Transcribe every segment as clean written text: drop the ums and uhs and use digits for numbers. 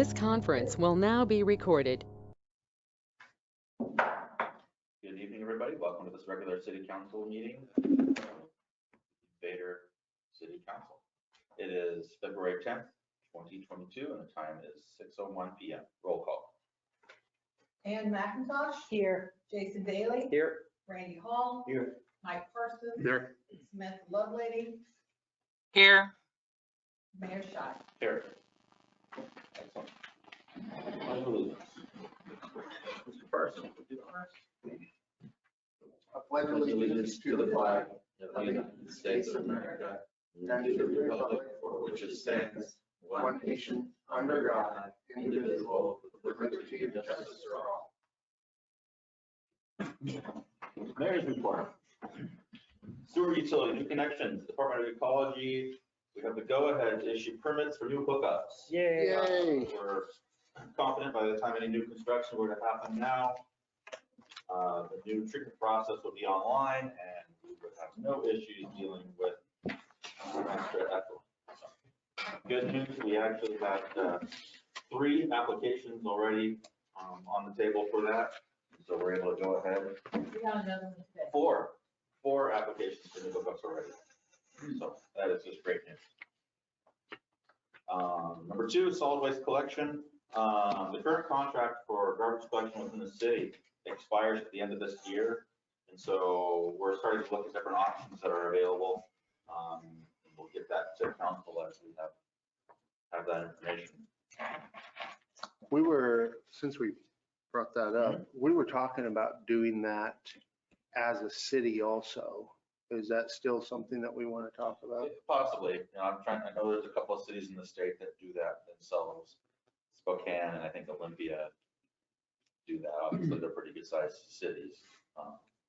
This conference will now be recorded. Good evening, everybody. Welcome to this regular City Council meeting. Vader City Council. It is February 10th, 2022, and the time is 6:01 p.m. Roll call. Ann McIntosh. Here. Jason Daly. Here. Randy Hall. Here. Mike Parsons. Here. Samantha Lovelady. Here. Mayor Scott. Here. Excellent. Pledge of allegiance. Mr. Parsons, would you honors? I pledge allegiance to the flag of the United States of America and to the republic for which it stands, one nation, under God, indivisible, with liberty and justice for all. Mayor's report. Sewer utility, new connections, Department of Ecology. We have the go-ahead to issue permits for new hookups. Yay! We're confident by the time any new construction were to happen now, the new treatment process will be online and we would have no issues dealing with extra effluent. So, good news, we actually have 3 applications already on the table for that. So we're able to go ahead. We got another one today. 4 applications for new hookups already. So that is just great news. Number 2, solid waste collection. The current contract for garbage collection within the city expires at the end of this year. And so we're starting to look at different options that are available. We'll get that to council as we have that information. We were, since we brought that up, we were talking about doing that as a city also. Is that still something that we want to talk about? Possibly. I know there's a couple of cities in the state that do that themselves. Spokane and I think Olympia do that. Obviously, they're pretty good sized cities.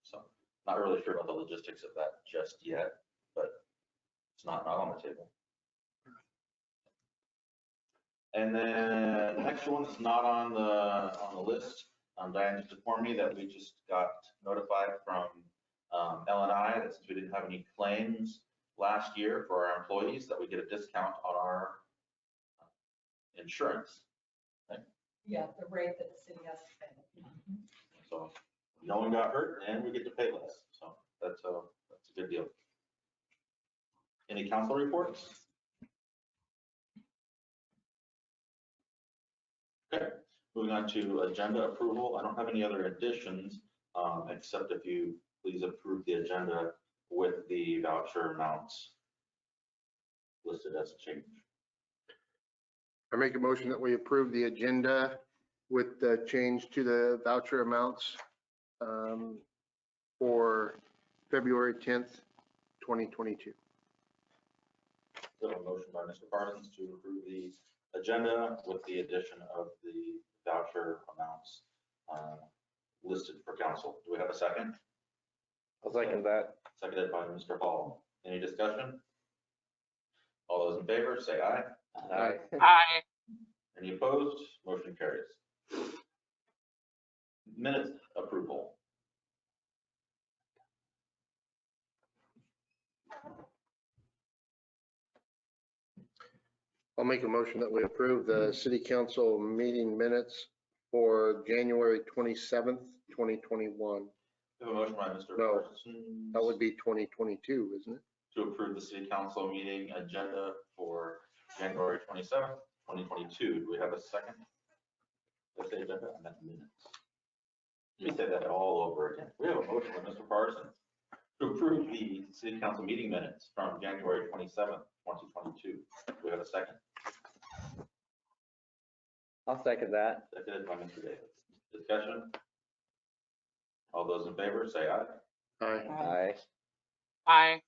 So not really sure about the logistics of that just yet, but it's not on the table. And then the next one is not on the list. Diane just informed me that we just got notified from L&I that since we didn't have any claims last year for our employees, that we get a discount on our insurance. Yeah, the rate that the city has to pay. So no one got hurt and we get to pay less. So that's a good deal. Any council reports? Okay, moving on to agenda approval. I don't have any other additions, except if you please approve the agenda with the voucher amounts listed as a change. I make a motion that we approve the agenda with the change to the voucher amounts for February 10th, 2022. So a motion by Mr. Parsons to approve the agenda with the addition of the voucher amounts listed for council. Do we have a second? I'll second that. Seconded by Mr. Hall. Any discussion? All those in favor, say aye. Aye. Aye. Any opposed? Motion carries. Minute approval. I'll make a motion that we approve the city council meeting minutes for January 27th, 2021. We have a motion by Mr. No, Parsons. That would be 2022, isn't it? To approve the city council meeting agenda for January 27th, 2022. Do we have a second? Let's say agenda, I meant minutes. Let me say that all over again. We have a motion by Mr. Parsons to approve the city council meeting minutes from January 27th, 2022. Do we have a second? I'll second that. Seconded by Mr. Davis. Discussion? All those in favor, say aye. Aye. Aye. Aye.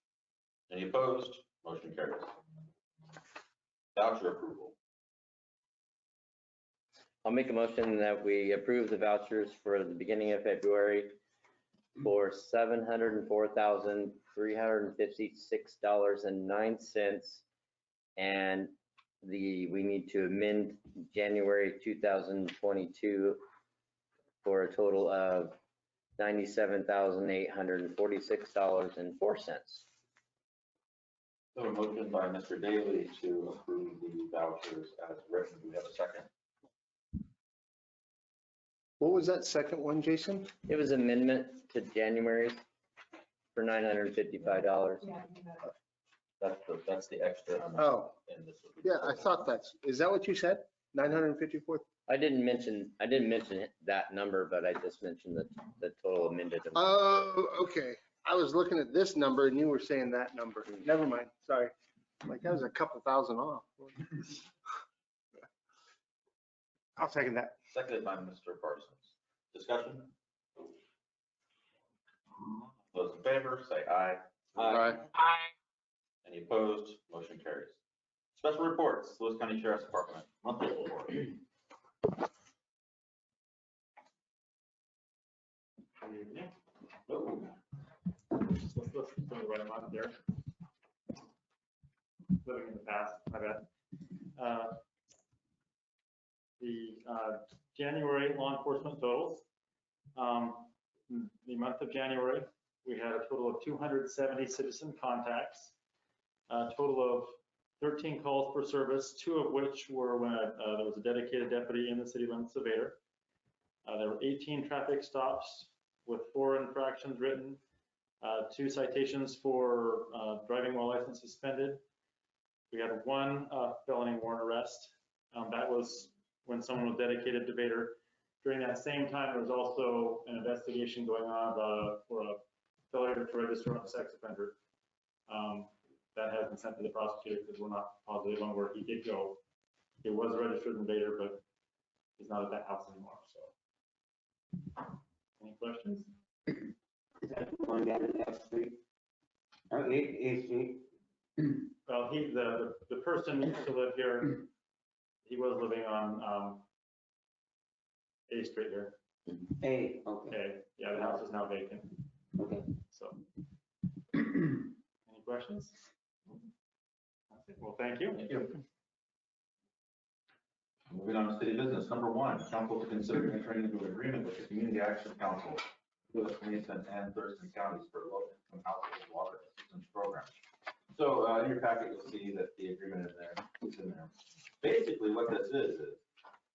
Any opposed? Motion carries. Voucher approval. I'll make a motion that we approve the vouchers for the beginning of February for $704,356.09. And we need to amend January 2022 for a total of $97,846.04. So a motion by Mr. Daly to approve the vouchers as written. Do we have a second? What was that second one, Jason? It was amendment to January for $955. Yeah, you know, That's the extra. amount, Oh, and this would be- yeah, I thought is that what you said? 954? I didn't mention that number, but I just mentioned the total amended. Oh, okay. I was looking at this number and you were saying that number. Never mind, sorry. Like, that was a couple thousand off. I'll second that. Seconded by Mr. Parsons. Discussion? Those in favor, say aye. Aye. Aye. Any opposed? Motion carries. Special reports, Lewis County Sheriff's Department, monthly report. Oh, Let's write them out there. Living in the past, my bad. The January law enforcement totals. The month of January, we had a total of 270 citizen contacts, a total of 13 calls per service, 2 of which were when there was a dedicated deputy in the city limits of Vader. There were 18 traffic stops with 4 infractions written, 2 citations for driving while license suspended. We had 1 felony warrant arrest. That was when someone was dedicated to Vader. During that same time, there was also an investigation going on for a failure to register on a sex offender. That has been sent to the prosecutor because we're not positive on where he did go. He was registered in Vader, but he's not at that house anymore, so. Any questions? Is that the one down in F Street? Or A Street? Well, the person used to live here. He was living on A Street here. A, okay, Okay, yeah, the house is now vacant, okay. so. Any questions? Okay, well, thank you. thank you. Moving on to city business. Number 1, council to consider entering into an agreement with the Community Action Council, Lewis, Mason, and Thurston counties for low-income household water assistance program. So in your packet, you'll see that the agreement is in there. Basically, what this is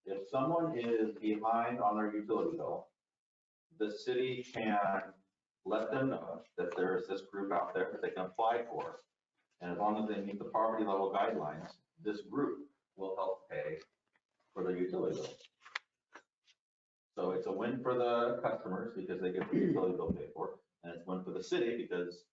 if someone is behind on their utility bill, the city can let them know that there is this group out there that they can apply for. And as long as they meet the poverty level guidelines, this group will help pay for their utility bill. So it's a win for the customers because they get the utility bill paid for, and it's a win for the city because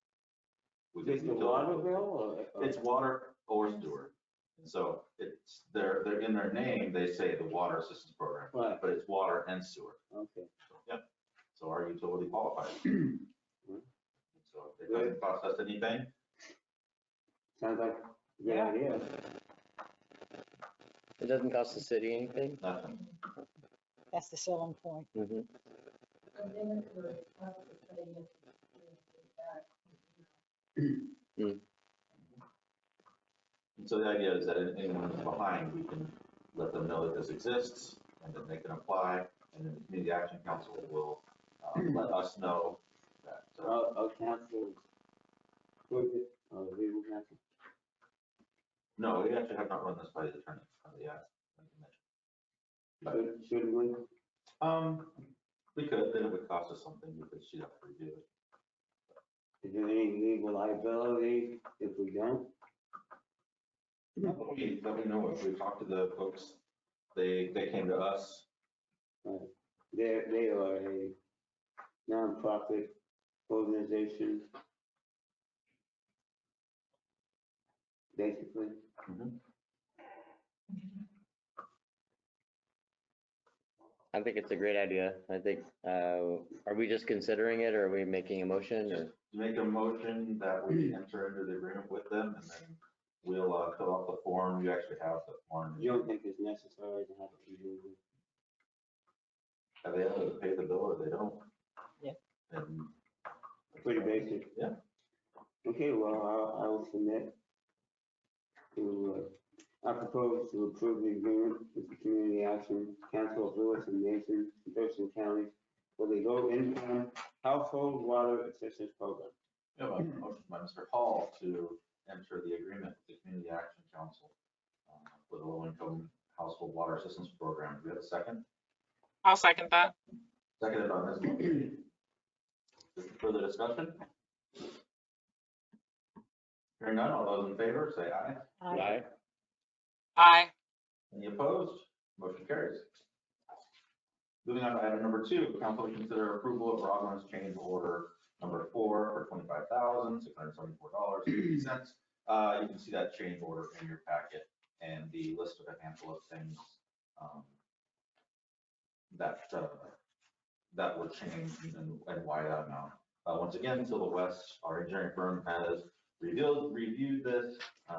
we get Just the the utility water bill. bill or? It's water or sewer. And so it's, they're in their name, they say the water assistance program, Right, but it's water and sewer. okay. So, yep. So our utility qualifies. So it doesn't cost us anything. Sounds like a good idea. It doesn't cost the city anything. Nothing. That's the selling point. Mhm. and then it was us to say yes, And so the idea is that anyone who's behind, we can let them know that this exists and that they can apply. And then the Community Action Council will let us know that. Our council, was it, or legal council? No, we actually have not run this by the attorney. Yeah. Should we? We could, then it would cost us something because she'd have to review it. Is there any legal liability if we don't? Let me know if we talk to the folks, they came to us. They are a nonprofit organization. Basically. I think it's a great idea. I think, are we just considering it or are we making a motion or? Just make a motion that we enter into the agreement with them and then we'll fill out the form. You actually have the form. You don't think it's necessary to have it reviewed? Have they able to pay the bill or they don't? Yeah. And Pretty basic. Yeah. Okay, well, I will submit to, I propose to approve the agreement with the Community Action Council of Lewis and Mason, and Thurston counties for the low income household water assistance program. we have a motion by Mr. Hall to enter the agreement with the Community Action Council for the low income household water assistance program. Do we have a second? I'll second that. Seconded by Ms. McCready. Further discussion? Hearing none, all those in favor, say aye. Aye. Aye. Any opposed? Motion carries. Moving on to item number 2, council to consider approval of Rockland's change order number 4 for $25,674.50. You can see that change order in your packet and the list of a handful of things that were changed and why that amount. Once again, Silva West, our engineering firm, has reviewed this.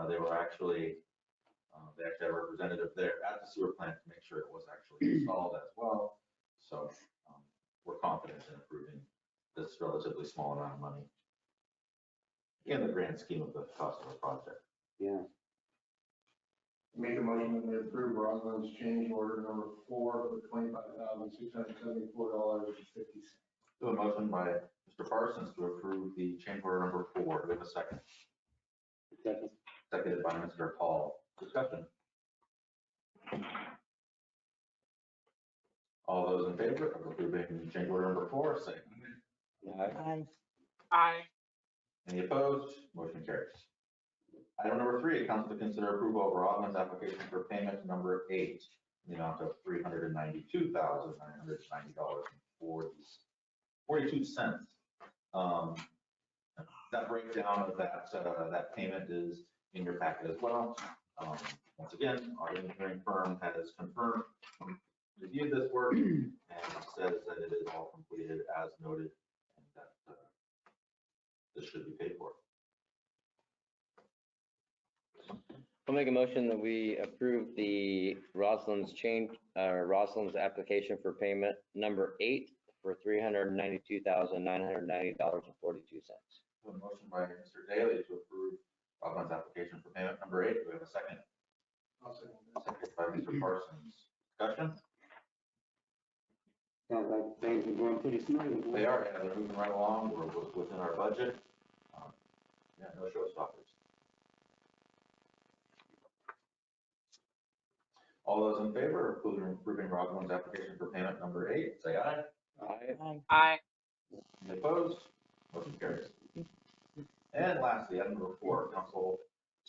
They actually had a representative there at the sewer plant to make sure it was actually installed as well. So we're confident in approving this relatively small amount of money in the grand scheme of the cost of the project. Yeah. Make a motion to approve Roslyn's change order number 4 for $25,674.50. So a motion by Mr. Parsons to approve the change order number 4. Do we have a second? Second. Seconded by Mr. Paul. Discussion. All those in favor of approving change order number 4, say aye. Aye. Aye. Any opposed? Motion carries. Item number 3, council to consider approval of Rodman's application for payment number 8 in the amount of $392,990.42. That breakdown of that payment is in your packet as well. Once again, our engineering firm has confirmed, reviewed this work, and says that it is all completed as noted, and that this should be paid for. I'll make a motion that we approve the Roslyn's application for payment number 8 for $392,990.42. A motion by Mr. Daly to approve Roslyn's application for payment number 8. Do we have a second? Seconded by Mr. Parsons. Discussion? Sounds like things are going pretty smoothly. They are, yeah, they're moving right along. We're within our budget. Yeah, no showstoppers. All those in favor of approving Roslyn's application for payment number 8, say aye. Aye. Aye. Any opposed? Motion carries. And lastly, item number 4, council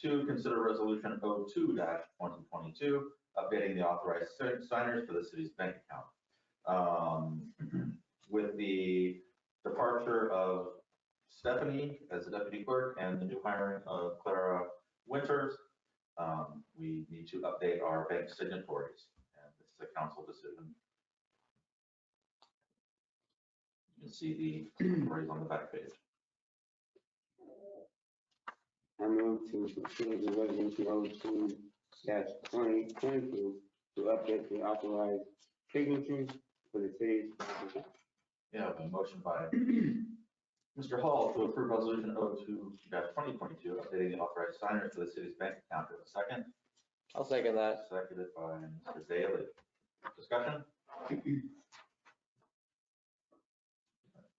to consider resolution 02-2022, updating the authorized signers for the city's bank account. With the departure of Stephanie as the deputy clerk and the new hiring of Clara Winters, we need to update our bank signatories, and this is a council decision. You can see the signatories on the back page. I move to consider the resolution 02-2022 to update the authorized signatures for the city's. Yeah, a motion by Mr. Hall to approve resolution 02-2022, updating the authorized signers for the city's bank account. Do we have a second? I'll second that. Seconded by Mr. Daly. Discussion?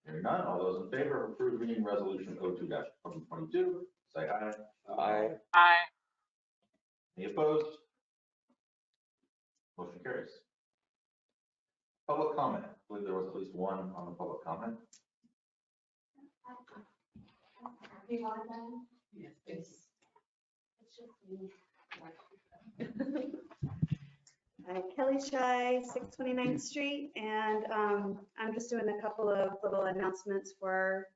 Hearing none, all those in favor of approving resolution 02-2022, say aye. Aye. Aye. Any opposed? Motion carries. Public comment. I believe there was at least one on the public comment. Yes, please. Kelly Shy, 629th Street, and I'm just doing a couple of little announcements for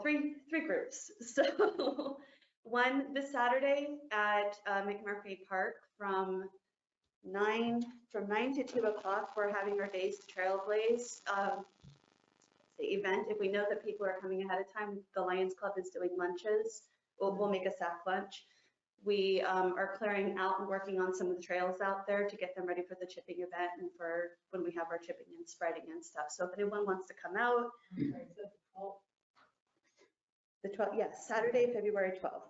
three groups. So one this Saturday at McMurphy Park from 9 to 2 o'clock, we're having our Days to Trailblaze the event. If we know that people are coming ahead of time, the Lions Club is doing lunches. We'll make a sack lunch. We are clearing out and working on some of the trails out there to get them ready for the chipping event and for when we have our chipping and spreading and stuff. So if anyone wants to come out, the 12th, yes, Saturday, February 12th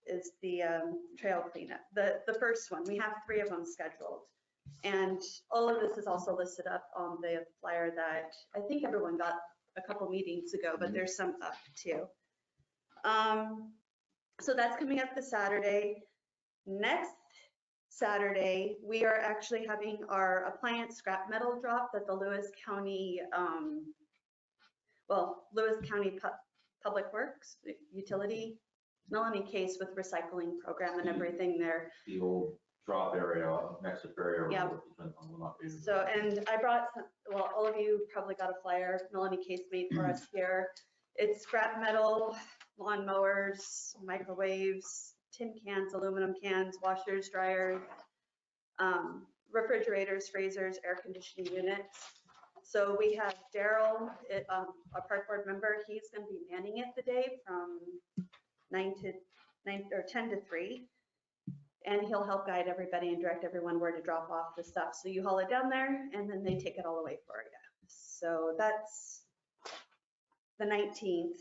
is the trail cleanup. The first one, we have 3 of them scheduled. And all of this is also listed up on the flyer that I think everyone got a couple meetings ago, but there's some up too. So that's coming up this Saturday. Next Saturday, we are actually having our appliance scrap metal drop that the Lewis County, Lewis County Public Works Utility, Melanie Case with recycling program and everything there. The old drop area next to Ferry. Yeah. So, and I brought, well, all of you probably got a flyer Melanie Case made for us here. It's scrap metal, lawn mowers, microwaves, tin cans, aluminum cans, washers, dryers, refrigerators, freezers, air conditioning units. So we have Daryl, a park board member, he's gonna be manning it the day from 10 to 3. And he'll help guide everybody and direct everyone where to drop off the stuff. So you haul it down there and then they take it all away for you. So that's the 19th.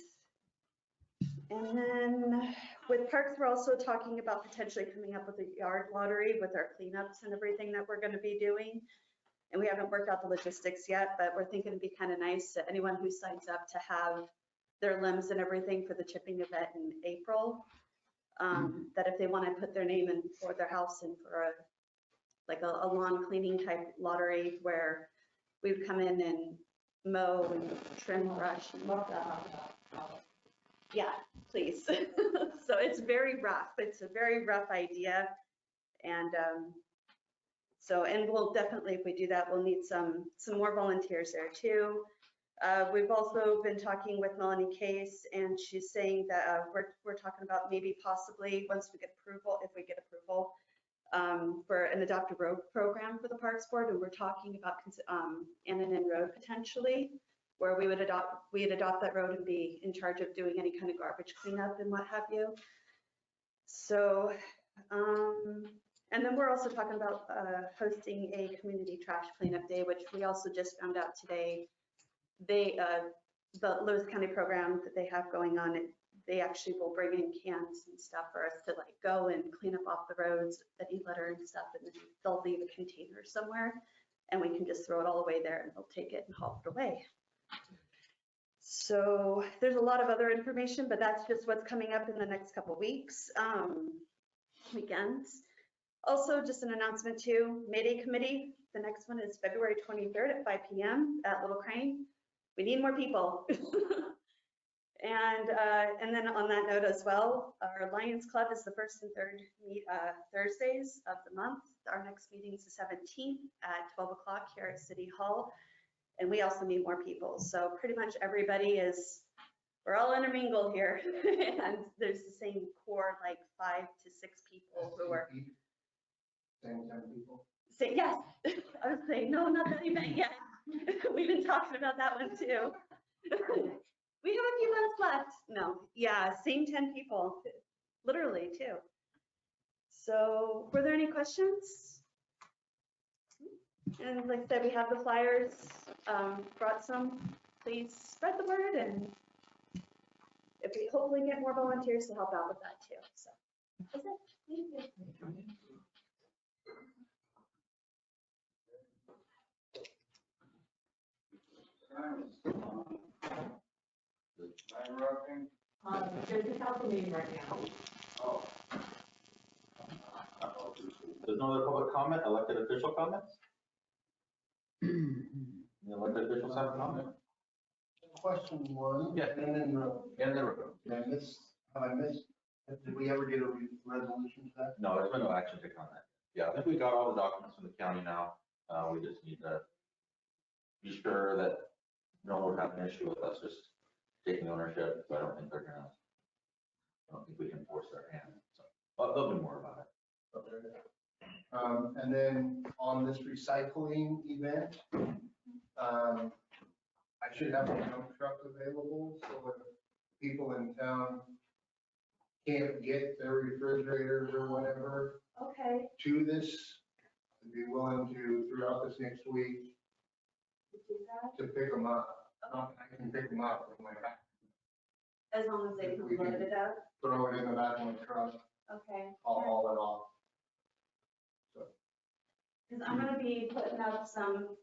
And then with parks, we're also talking about potentially coming up with a yard lottery with our cleanups and everything that we're gonna be doing. And we haven't worked out the logistics yet, but we're thinking it'd be kind of nice to anyone who signs up to have their limbs and everything for the chipping event in April. That if they want to put their name in for their house and for a lawn cleaning type lottery where we would come in and mow and trim brush and yeah, please. So it's very rough. It's a very rough idea. And and we'll definitely, if we do that, we'll need some more volunteers there too. We've also been talking with Melanie Case, and she's saying that we're talking about maybe possibly once we get approval, if we get approval, for an Adopt a Road program for the Parks Board, and we're talking about Annanan Road potentially, where we'd adopt that road and be in charge of doing any kind of garbage cleanup and what have you. So, and then we're also talking about hosting a community trash cleanup day, which we also just found out today. The Lewis County program that they have going on, they actually will bring in cans and stuff for us to go and clean up off the roads, that e-litter and stuff, and then they'll leave a container somewhere and we can just throw it all away there and they'll take it and haul it away. So there's a lot of other information, but that's just what's coming up in the next couple weeks, weekends. Also, just an announcement too, May Day Committee, the next one is February 23rd at 5 p.m. at Little Crane. We need more people. And then on that note as well, our Lions Club is the first and third Thursdays of the month. Our next meeting is the 17th at 12 o'clock here at City Hall. And we also need more people. So pretty much everybody we're all intermingled here. And there's the same core, 5 to 6 people who are. Same 10 people? Yes, I was saying, no, not that event yet. We've been talking about that one too. We have a few months left. No, yeah, same 10 people, literally too. So were there any questions? And like I said, we have the flyers, brought some. Please spread the word, and if we hopefully get more volunteers to help out with that too. So that's it. Thank you. There's a council meeting right now. Oh. There's no other public comment, elected official comments? The elected officials have a comment? Question one. Yeah. And then, And the room. I missed, did we ever get a resolution to that? No, there's been no action taken on that. Yeah, I think we got all the documents from the county now. We just need to be sure that no one would have an issue with us just taking ownership. So I don't think we can force their hand. So, but they'll do more about it. Okay. And then on this recycling event, I should have a dump truck available, so if people in town can't get their refrigerators or whatever Okay. to this, I'd be willing to, throughout this next week, to pick them up. I can pick them up from my back, As long as they can load it up. throw it in the back of my truck, Okay. I'll haul it off. Because I'm gonna be putting up some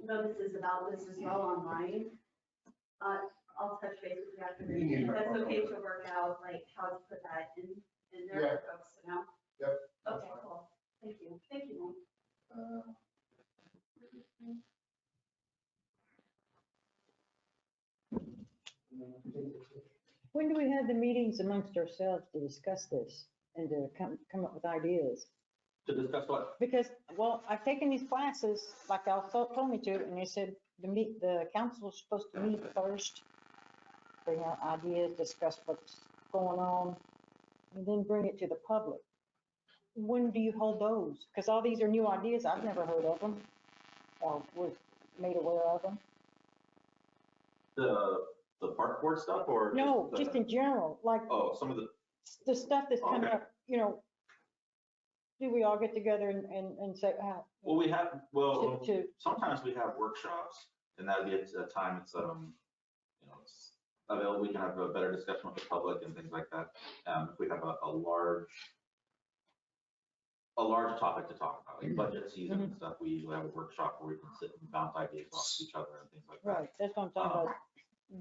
notices about this as well online. I'll touch base with you after the meeting. If that's okay to work out, how to put that in there for folks to know. Okay, cool. Thank you. Thank you, Mike. When do we have the meetings amongst ourselves to discuss this and to come up with ideas? To discuss what? Because, well, I've taken these classes, like Al told me to, and they said the council is supposed to meet first, bring out ideas, discuss what's going on, and then bring it to the public. When do you hold those? Because all these are new ideas. I've never heard of them or was made aware of them. The park board stuff or? No, the- just in general, like Oh, some of the stuff that's coming Okay. up, you know, do we all get together and say, well, we have, well, to, sometimes we have workshops and that'd be a time it's, you know, it's available, we can have a better discussion with the public and things like that. If we have a large topic to talk about, like budget season and stuff, we usually have a workshop where we can sit and bounce ideas off each other and things like that. right, that's what I'm talking about.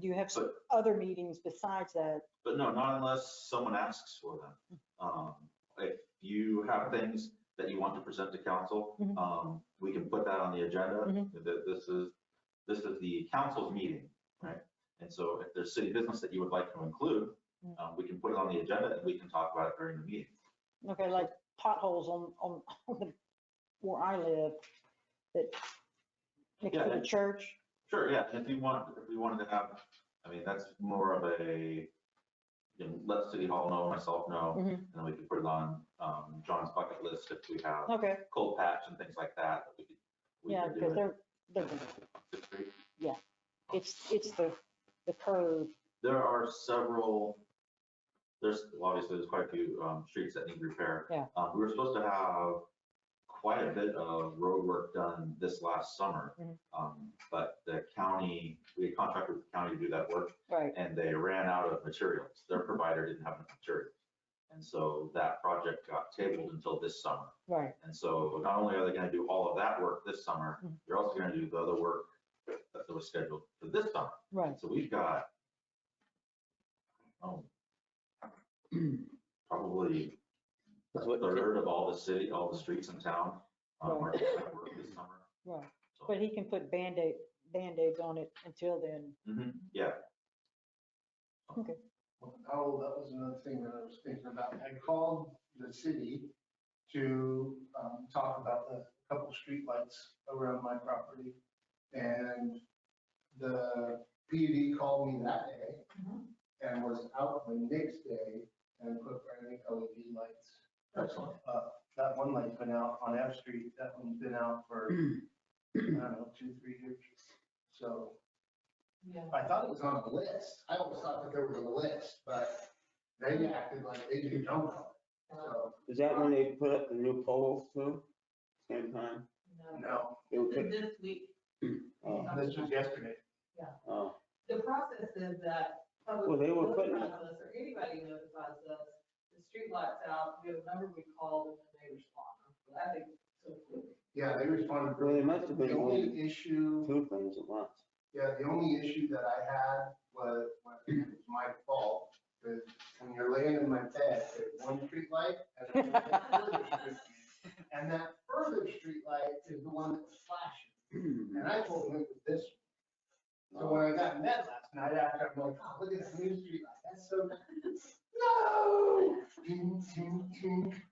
Do you have some But, other meetings besides that? but no, not unless someone asks for them. If you have things that you want to present to council, Mhm. we can put that on the agenda. Mhm. This is the council's meeting, right? And so if there's city business that you would like to include, we can put it on the agenda and we can talk about it during the meeting. Okay, like potholes on where I live that next to Yeah. the church. Sure, yeah, if we wanted to have, I mean, that's more of a, you know, let City Hall know, myself know, Mhm. and then we can put it on John's bucket list if we have Okay, cold patch and things like that. We yeah, could do because it. they're, it's the curve. There are several, well, obviously, there's quite a few streets that need repair. Yeah. We were supposed to have quite a bit of road work done this last summer. But the county, we had contracted with the county to do that work, Right, and they ran out of materials. Their provider didn't have enough materials. And so that project got tabled until this summer. right. And so not only are they gonna do all of that work this summer, they're also gonna do the other work that was scheduled for this summer. Right. So we've got, probably a That's what- third of all the streets in town are doing that work this summer. Right, So, but he can put Band-Aids on it until then. yeah, Oh, that was another thing that I was thinking about. I called the city to talk about the couple streetlights around my property. And the PUD called me that day and was out the next day and put brand new LED lights. excellent. That one light's been out on F Street. That one's been out for, I don't know, 2-3 years. So Yeah. I thought it was on the list. I always thought that there was a list, but they acted like they just jumped on it. So, Is that when they put up the new poles too? Same time? no, They were put, This week, this was yesterday. oh, the process is that public Well, they were putting- notifies us, or anybody notifies us, the street lights out, we have a number we call, and then they respond. So I think so quickly. Yeah, they responded. Well, they must have been The only issue, two things at once. yeah, the only issue that I had was my fault. Because when you're laying in my bed, there's one street light and then there's a further street light. And that further street light is the one that was flashing. And I told him it was this one. So when I got in bed last night, after I'm like, oh, look at that new street light, that's so nice. No! Ting, ting, ting.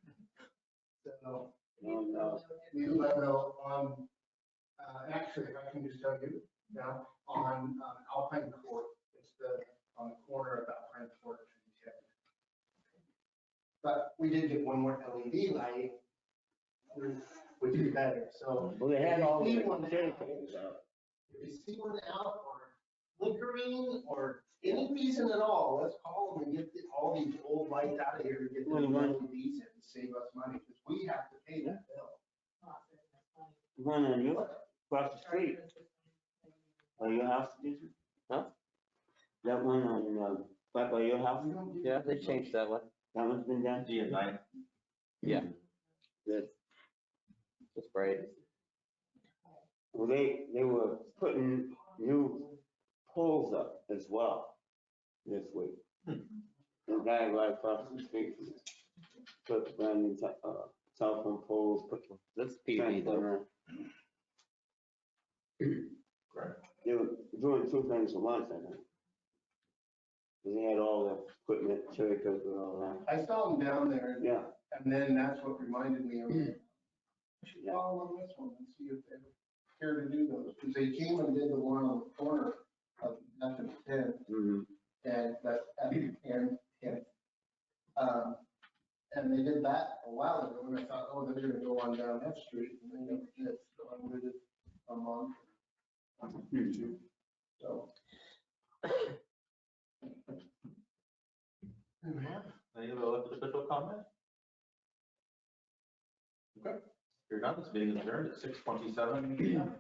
So we let know on, actually, if I can just tell you, now, on Alpine Court, it's on the corner of Alpine Court and 10. But we did get one more LED light, which is better, so. Well, they had all if you the see one cherry out- poles out. If you see one out or flickering or any reason at all, let's call them and get all these old lights out of here and get Well, them one- LEDs in to save us money, because we have to pay that bill. Not saying that's funny. One on your, across the street, or your house, is it? Huh? That one on, right by your house? We don't do Yeah, that. they changed that one. That one's been done? D and night. Yeah. Good. That's great. Well, they were putting new poles up as well this week. The guy right across the street from us. put brand new, telephone poles, put That's PUD though. Correct. They were doing two things at once, I think. They had all the equipment, cherry picker, all I saw them down there, that. Yeah, and then that's what reminded me of it. I should follow on this one and see if they care to do those, because they came and did the one on the corner of F and 10, mhm. and that's F and 10. And they did that a while ago, and I thought, oh, they're gonna go on down F Street, and they never did, so I waited a month. So. Any other elected official comment? Okay, if you're not, this meeting is adjourned at 6:27 p.m.